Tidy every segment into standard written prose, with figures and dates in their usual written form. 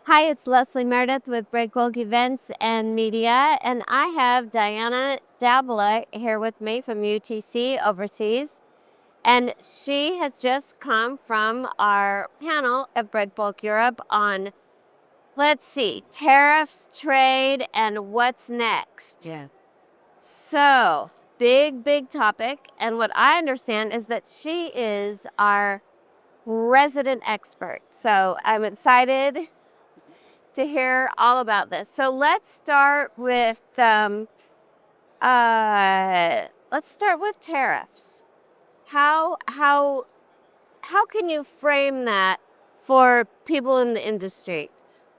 Hi, it's Leslie Meredith with Breakbulk Events and Media, and I have Davila here with me from UTC Overseas, and she has just come from our panel at Breakbulk Europe on, let's see, tariffs, trade, and what's next. Yeah. So, big topic, and what I understand is that she is our resident expert. So I'm excited to hear all about this. So let's start with tariffs. How can you frame that for people in the industry?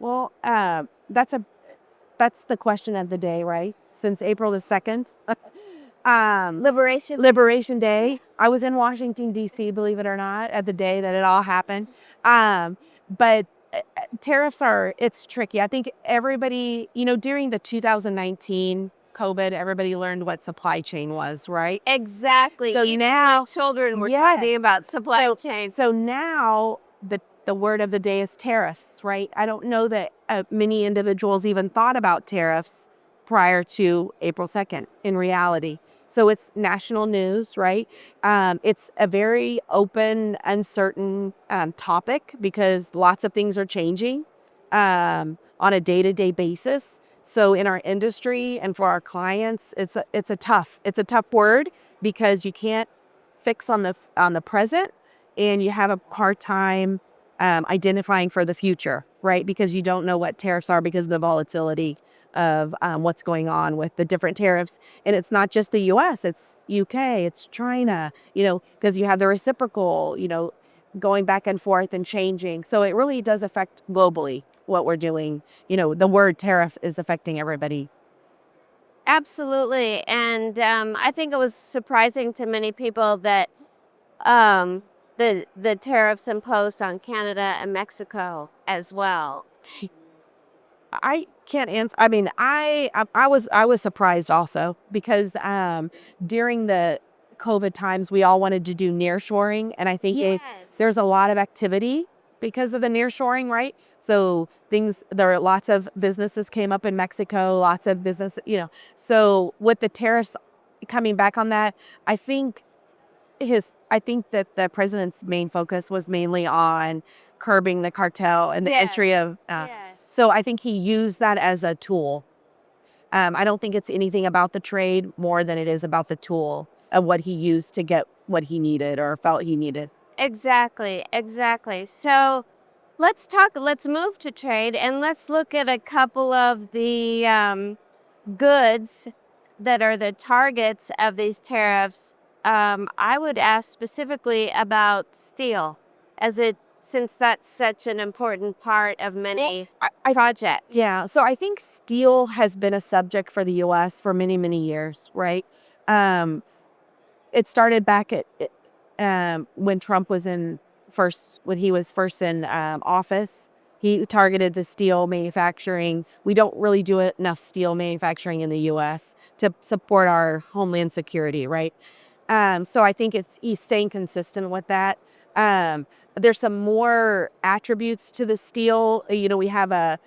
Well, that's the question of the day, right? Since April the 2nd, Liberation. Liberation Day. I was in Washington D.C., believe it or not, at the day that it all happened. But tariffs it's tricky. I think everybody, during the 2019 COVID, everybody learned what supply chain was, right? Exactly. So Even now, my children were yes. talking about supply chain. So now the word of the day is tariffs, right? I don't know that many individuals even thought about tariffs prior to April 2nd in reality. So it's national news, right? It's a very open, uncertain topic because lots of things are changing on a day-to-day basis. So in our industry and for our clients, it's a tough word because you can't fix on the present, and you have a hard time identifying for the future, right? Because you don't know what tariffs are because of the volatility of what's going on with the different tariffs. And it's not just the U.S., it's UK, it's China, because you have the reciprocal, going back and forth and changing. So it really does affect globally what we're doing. The word tariff is affecting everybody. Absolutely. And I think it was surprising to many people that um, the tariffs imposed on Canada and Mexico as well. I can't answer. I mean, I was surprised also because during the COVID times, we all wanted to do nearshoring, and I think Yes. there's a lot of activity because of the nearshoring, right? So there are lots of businesses came up in Mexico, lots of business, So with the tariffs coming back on that, I think I think that the president's main focus was mainly on curbing the cartel and the entry of. Yes. So I think he used that as a tool. I don't think it's anything about the trade more than it is about the tool of what he used to get what he needed or felt he needed. Exactly. So let's move to trade and let's look at a couple of the goods that are the targets of these tariffs. I would ask specifically about steel, since that's such an important part of many projects. Yeah, so I think steel has been a subject for the U.S. for many, many years, right? Um, it started back when Trump was when he was first in office. He targeted the steel manufacturing. We don't really do enough steel manufacturing in the U.S. to support our homeland security, right? So I think he's staying consistent with that. There's some more attributes to the steel. We have that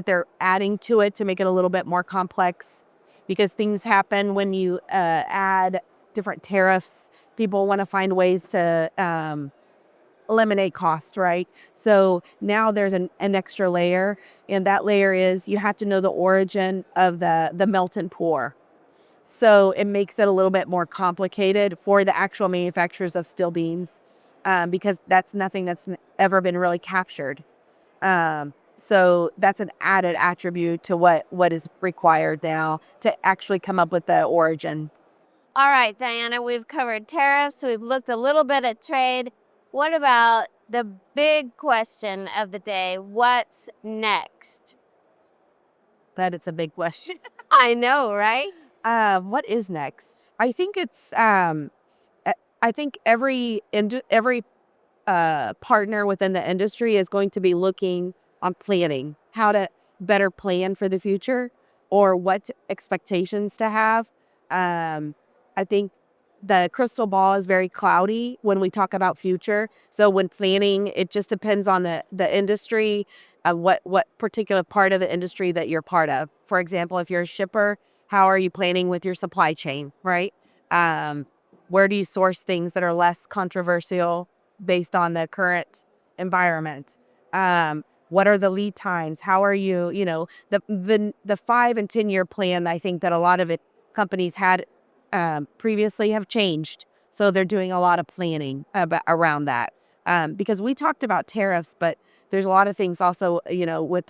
they're adding to it to make it a little bit more complex because things happen when you add different tariffs. People want to find ways to eliminate cost, right? So now there's an extra layer, and that layer is you have to know the origin of the melt and pour. So it makes it a little bit more complicated for the actual manufacturers of steel beams because that's nothing that's ever been really captured. So that's an added attribute to what is required now to actually come up with the origin. All right, Diana, we've covered tariffs, we've looked a little bit at trade. What about the big question of the day? What's next? That it's a big question. I know, right? What is next? I think I think every partner within the industry is going to be looking on planning, how to better plan for the future or what expectations to have. I think the crystal ball is very cloudy when we talk about future. So when planning, it just depends on the industry, what particular part of the industry that you're part of. For example, if you're a shipper, how are you planning with your supply chain, right? Where do you source things that are less controversial based on the current environment? What are the lead times? How are you, the 5 and 10-year plan, I think that a lot of it companies had previously have changed. So they're doing a lot of planning around that. Because we talked about tariffs, but there's a lot of things also, with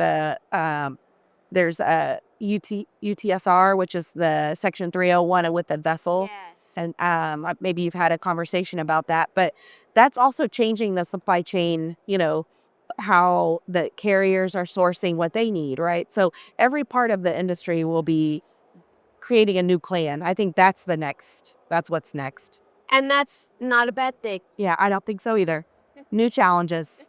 there's a UTSR, which is the Section 301 and with the vessel. Yes. And maybe you've had a conversation about that, but that's also changing the supply chain, how the carriers are sourcing what they need, right? So every part of the industry will be creating a new plan. I think that's what's next. And that's not a bad thing. Yeah, I don't think so either. New challenges.